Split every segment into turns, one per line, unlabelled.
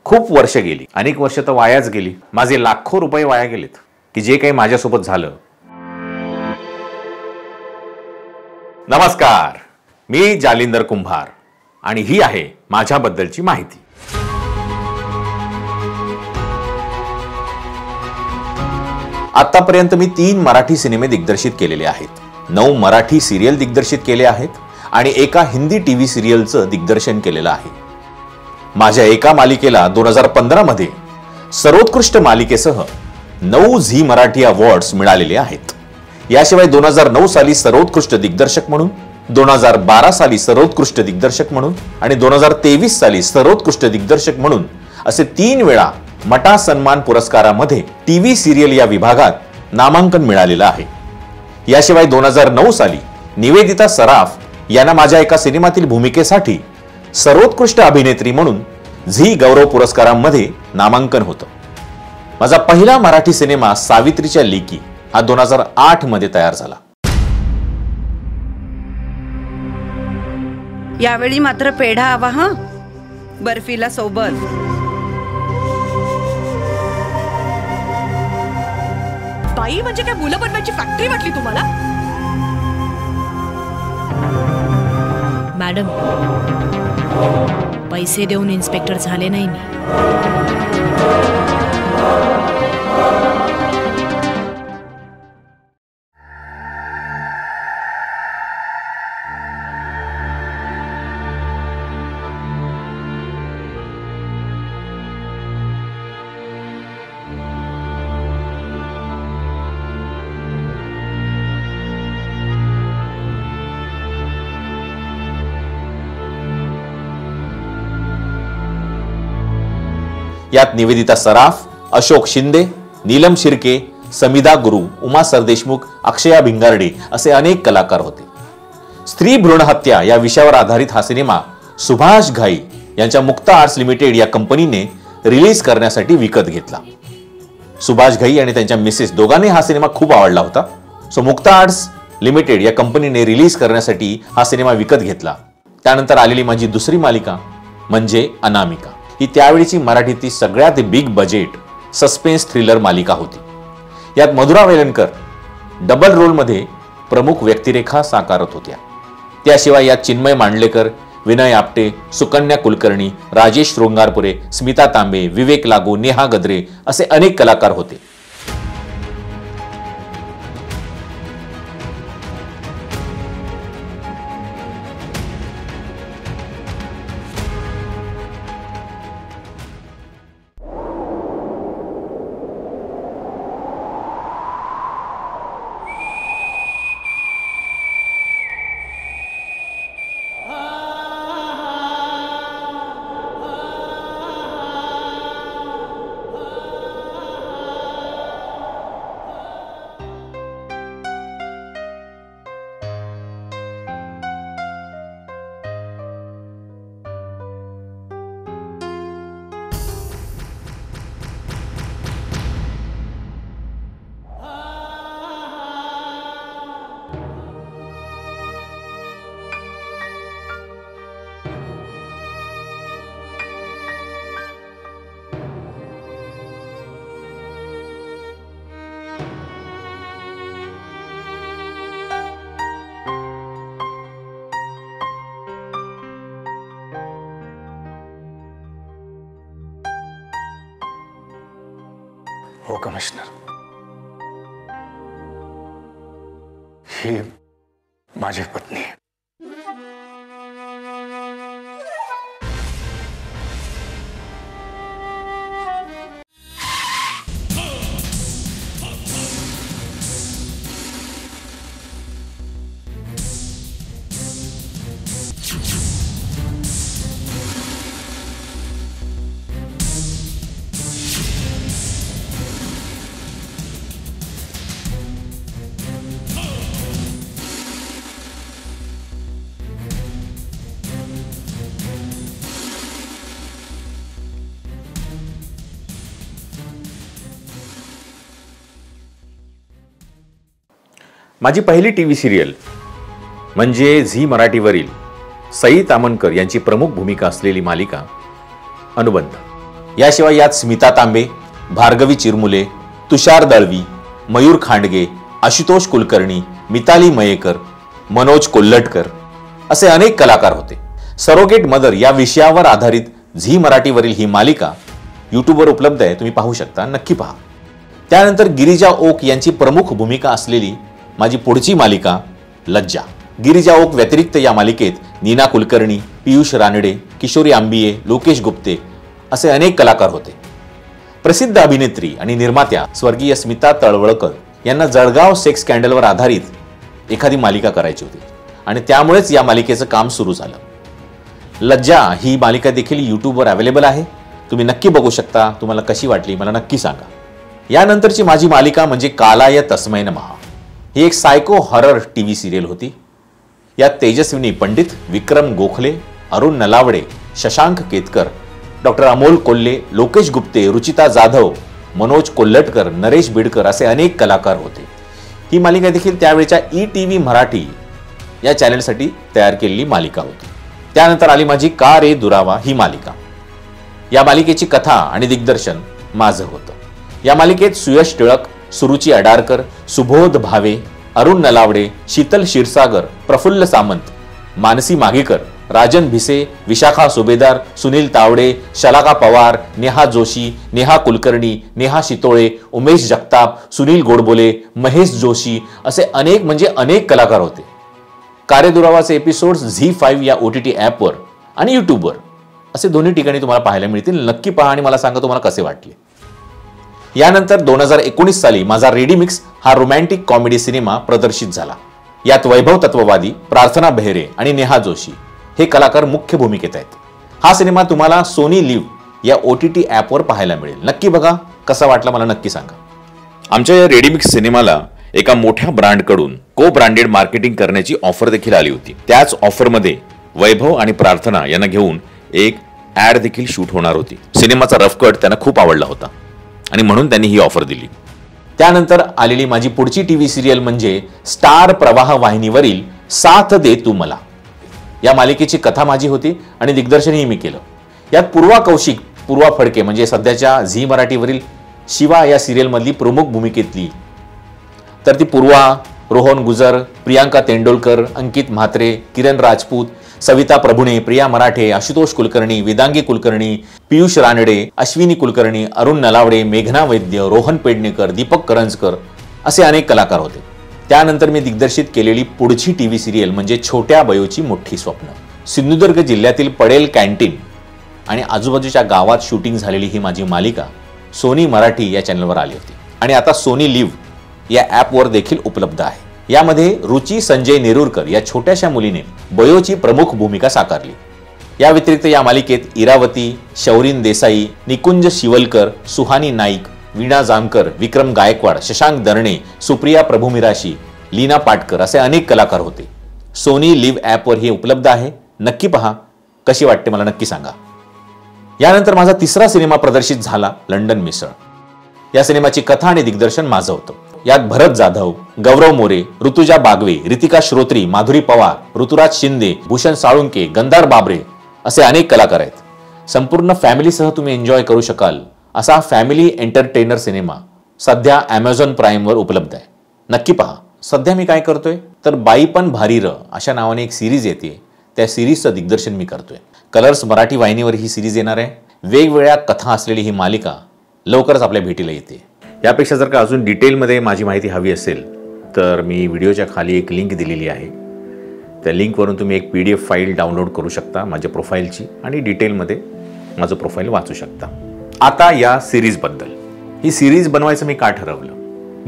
खूप वर्ष गेली, अनेक वर्ष तर वायाच गेली. माझे लाखो रुपये वाया गेलेत की जे काही माझ्यासोबत झालं. नमस्कार, मी जालिंदर कुंभार आणि ही आहे माझ्याबद्दलची माहिती. आतापर्यंत मी 3 मराठी सिनेमे दिग्दर्शित केलेले आहेत, 9 मराठी सिरियल दिग्दर्शित केले आहेत आणि एका हिंदी टीव्ही सिरियलचं दिग्दर्शन केलेलं आहे. माझ्या एका मालिकेला 2015 मध्ये सर्वोत्कृष्ट मालिकेसह 9 झी मराठी अवॉर्ड्स मिळालेले आहेत. याशिवाय 2009 साली सर्वोत्कृष्ट दिग्दर्शक म्हणून, 2012 साली सर्वोत्कृष्ट दिग्दर्शक म्हणून आणि 2023 साली सर्वोत्कृष्ट दिग्दर्शक म्हणून असे 3 वेळा मटा सन्मान पुरस्कारामध्ये टीव्ही सिरियल या विभागात नामांकन मिळालेलं आहे. याशिवाय 2009 साली निवेदिता सराफ यांना माझ्या एका सिनेमातील भूमिकेसाठी सर्वोत्कृष्ट अभिनेत्री म्हणून झी गौरव पुरस्कारांमध्ये नामांकन होतं. माझा पहिला मराठी सिनेमा सावित्रीच्या लेकी हा 2008 मध्ये तयार झाला.
यावेळी मात्र पेढा हवा हा, बर्फीला सोबत.
बाई म्हणजे काय मुलं बनवायची फॅक्टरी वाटली तुम्हाला?
मॅडम, पैसे देऊन इन्स्पेक्टर झाले नाही मी.
यात निवेदिता सराफ, अशोक शिंदे, नीलम शिर्के, समिधा गुरु, उमा सरदेशमुख, अक्षया भिंगारडे असे अनेक कलाकार होते. स्त्री भ्रूण हत्या या विषयावर आधारित हा सिनेमा सुभाष घाई यांच्या मुक्ता आर्ट्स लिमिटेड या कंपनीने रिलीज करण्यासाठी विकत घेतला. सुभाष घाई आणि त्यांच्या मिसेस दोघांनी हा सिनेमा खूप आवडला होता. मुक्ता आर्ट्स लिमिटेड या कंपनीने रिलीज करण्यासाठी हा सिनेमा विकत घेतला. त्यानंतर आलेली माझी दुसरी मालिका म्हणजे अनामिका. ही त्यावेळीची मराठीतील सगळ्यात बिग बजेट सस्पेन्स थ्रिलर मालिका होती. यात मधुरा वेलणकर डबल रोलमध्ये प्रमुख व्यक्तिरेखा साकारत होत्या. त्याशिवाय यात चिन्मय मांडलेकर, विनय आपटे, सुकन्या कुलकर्णी, राजेश शृंगारपुरे, स्मिता तांबे, विवेक लागू, नेहा गद्रे असे अनेक कलाकार होते.
हो कमिशनर, ही माझी पत्नी आहे.
माझी पहिली टीव्ही सिरियल म्हणजे झी मराठीवरील सई तामणकर यांची प्रमुख भूमिका असलेली मालिका अनुबंध. याशिवाय यात स्मिता तांबे, भार्गवी चिरमुले, तुषार दळवी, मयूर खांडगे, आशुतोष कुलकर्णी, मिताली मयेकर, मनोज कोल्हटकर असे अनेक कलाकार होते. सरोगेट मदर या विषयावर आधारित झी मराठीवरील ही मालिका यूट्यूबवर उपलब्ध आहे, तुम्ही पाहू शकता, नक्की पहा. त्यानंतर गिरिजा ओक यांची प्रमुख भूमिका असलेली माझी पुढची मालिका लज्जा. गिरिजा ओक व्यतिरिक्त या मालिकेत नीना कुलकर्णी, पियुष रानडे, किशोरी आंबिये, लोकेश गुप्ते असे अनेक कलाकार होते. प्रसिद्ध अभिनेत्री आणि निर्मात्या स्वर्गीय स्मिता तळवळकर यांना जळगाव सेक्स स्कॅन्डलवर आधारित एखादी मालिका करायची होती आणि त्यामुळेच या मालिकेचं काम सुरू झालं. लज्जा ही मालिका देखील यूट्यूबवर अवेलेबल आहे, तुम्ही नक्की बघू शकता. तुम्हाला कशी वाटली मला नक्की सांगा. यानंतरची माझी मालिका म्हणजे कालाय तस्मै नमः. ही एक सायको हॉरर टीव्ही सिरियल होती. यात तेजस्विनी पंडित, विक्रम गोखले, अरुण नलावडे, शशांक केतकर, डॉक्टर अमोल कोल्हे, लोकेश गुप्ते, रुचिता जाधव, मनोज कोल्हटकर, नरेश बिडकर असे अनेक कलाकार होते. ही मालिका देखील त्यावेळच्या ETV मराठी या चॅनलसाठी तयार केलेली मालिका होती. त्यानंतर आली माझी का रे दुरावा ही मालिका. या मालिकेची कथा आणि दिग्दर्शन माझं होतं. या मालिकेत सुयश टिळक, सुरुची अडारकर, सुबोध भावे, अरुण नलावडे, शीतल क्षीरसागर, प्रफुल्ल सामंत, मानसी मागेकर, राजन भिसे, विशाखा सुभेदार, सुनील तावडे, शलाका पवार, नेहा जोशी, नेहा कुलकर्णी, नेहा शितोळे, उमेश जगताप, सुनील गोडबोले, महेश जोशी असे अनेक कलाकार होते. कार्यदुरावाचे एपिसोड्स झी5 या OTT ॲपवर आणि यूट्यूबवर असे दोन्ही ठिकाणी तुम्हाला पाहायला मिळतील. नक्की पहा आणि मला सांगा तुम्हाला कसे वाटले. यानंतर 2019 साली माझा रेडीमिक्स हा रोमॅन्टिक कॉमेडी सिनेमा प्रदर्शित झाला. यात वैभव तत्ववादी, प्रार्थना बेहरे आणि नेहा जोशी हे कलाकार मुख्य भूमिकेत आहेत. हा सिनेमा तुम्हाला सोनी लिव्ह या OTT ॲपवर पाहायला मिळेल. नक्की बघा, कसा वाटला मला नक्की सांगा. आमच्या या रेडीमिक्स सिनेमाला एका मोठ्या ब्रँडकडून को ब्रँडेड मार्केटिंग करण्याची ऑफर देखील आली होती. त्याच ऑफरमध्ये वैभव आणि प्रार्थना यांना घेऊन एक ॲड देखील शूट होणार होती. सिनेमाचा रफ कट त्यांना खूप आवडला होता आणि म्हणून त्यांनी ही ऑफर दिली. त्यानंतर आलेली माझी पुढची टीव्ही सिरियल म्हणजे स्टार प्रवाह वाहिनीवरील साथ दे तू मला. या मालिकेची कथा माझी होती आणि दिग्दर्शनही मी केलं. यात पूर्वा कौशिक, पूर्वा फडके म्हणजे सध्याच्या झी मराठीवरील शिवा या सिरियलमधली प्रमुख भूमिकेतली. तर ती पूर्वा, रोहन गुजर, प्रियांका तेंडोलकर, अंकित म्हात्रे, किरण राजपूत, सविता प्रभुणे, प्रिया मराठे, आशुतोष कुलकर्णी, वेदांगी कुलकर्णी, पियुष रानडे, अश्विनी कुलकर्णी, अरुण नलावडे, मेघना वैद्य, रोहन पेडणेकर, दीपक करंजकर असे अनेक कलाकार होते. त्यानंतर मी दिग्दर्शित केलेली पुढची टीव्ही सिरियल म्हणजे छोट्या बयोची मोठी स्वप्न. सिंधुदुर्ग जिल्ह्यातील पडेल कॅन्टीन आणि आजूबाजूच्या गावात शूटिंग झालेली ही माझी मालिका सोनी मराठी या चॅनलवर आली होती आणि आता सोनी लिव्ह या ॲपवर देखील उपलब्ध आहे. यामध्ये रुची संजय नेरुरकर या छोट्याशा मुलीने बयोची प्रमुख भूमिका साकारली. या व्यतिरिक्त या मालिकेत इरावती, शौरीन देसाई, निकुंज शिवलकर, सुहानी नाईक, वीणा जामकर, विक्रम गायकवाड, शशांक दर्णे, सुप्रिया प्रभुमिराशी, लीना पाटकर असे अनेक कलाकार होते. सोनी लिव्ह ॲपवर हे उपलब्ध आहे. नक्की पहा, कशी वाटते मला नक्की सांगा. यानंतर माझा तिसरा सिनेमा प्रदर्शित झाला, लंडन मिसळ. या सिनेमाची कथा आणि दिग्दर्शन माझं होतं. यात भरत जाधव, गौरव मोरे, ऋतुजा बागवे, रितिका श्रोत्री, माधुरी पवार, ऋतुराज शिंदे, भूषण साळुंके, गंधार बाबरे असे अनेक कलाकार आहेत. संपूर्ण फॅमिलीसह तुम्ही एन्जॉय करू शकाल असा फॅमिली एंटरटेनर सिनेमा सध्या Amazon प्राईमवर उपलब्ध आहे. नक्की पहा. सध्या मी काय करतोय तर बाई पण भारी र अशा नावाने एक सिरीज येते. त्या सिरीजचं दिग्दर्शन मी करतोय. कलर्स मराठी वाहिनीवर ही सिरीज येणार आहे. वेगवेगळ्या कथा असलेली ही मालिका लवकरच आपल्या भेटीला येते. यापेक्षा जर का अजून डिटेलमध्ये माझी माहिती हवी असेल तर मी व्हिडिओच्या खाली एक लिंक दिलेली आहे. त्या लिंकवरून तुम्ही एक PDF फाईल डाउनलोड करू शकता माझ्या प्रोफाईलची आणि डिटेलमध्ये माझं प्रोफाईल वाचू शकता. आता या सिरीजबद्दल. ही सिरीज बनवायचं मी का ठरवलं?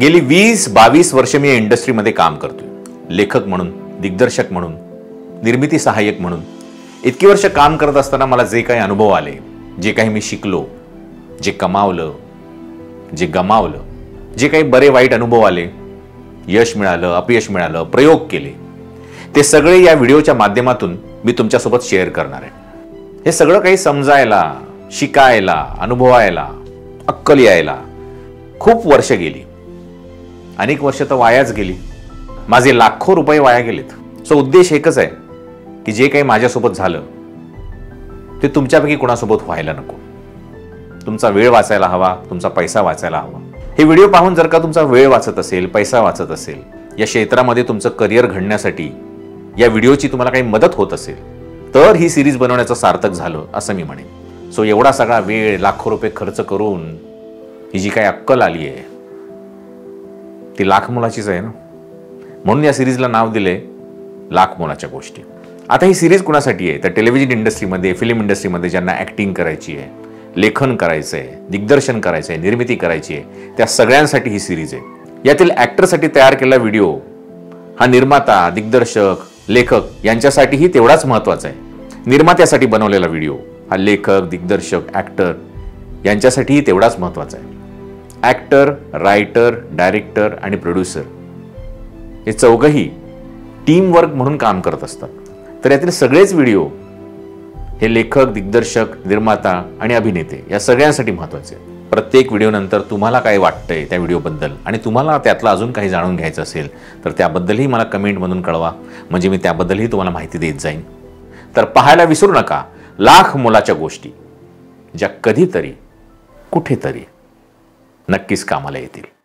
गेली 20-22 वर्ष मी इंडस्ट्रीमध्ये काम करतोय. लेखक म्हणून, दिग्दर्शक म्हणून, निर्मिती सहाय्यक म्हणून. इतकी वर्ष काम करत असताना मला जे काही अनुभव आले, जे काही मी शिकलो, जे कमावलं, जे गमावलं, जे काही बरे वाईट अनुभव आले, यश मिळालं, अपयश मिळालं, प्रयोग केले, ते सगळे या व्हिडिओच्या माध्यमातून मी तुमच्यासोबत शेअर करणार आहे. हे सगळं काही समजायला, शिकायला, अनुभवायला, अक्कल यायला खूप वर्ष गेली. अनेक वर्ष तर वायाच गेली. माझे लाखो रुपये वाया गेलेत. सो उद्देश एकच आहे की जे काही माझ्यासोबत झालं ते तुमच्यापैकी कोणासोबत व्हायला नको. तुमचा वेळ वाचायला हवा, तुमचा पैसा वाचायला हवा. हे व्हिडिओ पाहून जर का तुमचा वेळ वाचत असेल, पैसा वाचत असेल, या क्षेत्रामध्ये तुमचं करिअर घडण्यासाठी या व्हिडिओची तुम्हाला काही मदत होत असेल, तर ही सिरीज बनवण्याचं सार्थक झालं असं मी म्हणेन. सो एवढा सगळा वेळ, लाखो रुपये खर्च करून ही जी काही अक्कल आली आहे ती लाख मोलाचीच आहे ना. म्हणून या सिरीजला नाव दिले लाख मोलाच्या गोष्टी. आता ही सिरीज कुणासाठी आहे तर टेलिव्हिजन इंडस्ट्रीमध्ये, फिल्म इंडस्ट्रीमध्ये ज्यांना ॲक्टिंग करायची आहे, लेखन करायचं आहे, दिग्दर्शन करायचं आहे, निर्मिती करायची आहे, त्या सगळ्यांसाठी ही सिरीज आहे. यातील ॲक्टरसाठी तयार केलेला व्हिडिओ हा निर्माता, दिग्दर्शक, लेखक यांच्यासाठीही तेवढाच महत्त्वाचा आहे. निर्मात्यासाठी बनवलेला व्हिडिओ हा लेखक, दिग्दर्शक, ॲक्टर यांच्यासाठीही तेवढाच महत्त्वाचा आहे. ॲक्टर, रायटर, डायरेक्टर आणि प्रोड्युसर हे चौघही टीम वर्क म्हणून काम करत असतात. तर यातील सगळेच व्हिडिओ हे लेखक, दिग्दर्शक, निर्माता आणि अभिनेते या सगळ्यांसाठी महत्त्वाचे आहेत. प्रत्येक व्हिडिओनंतर तुम्हाला काय वाटतंय त्या व्हिडिओबद्दल आणि तुम्हाला त्यातलं अजून काही जाणून घ्यायचं असेल तर त्याबद्दलही मला कमेंटमधून कळवा, म्हणजे मी त्याबद्दलही तुम्हाला माहिती देत जाईन. तर पाहायला विसरू नका लाख मोलाच्या गोष्टी, ज्या कधीतरी कुठेतरी नक्कीच कामाला येतील.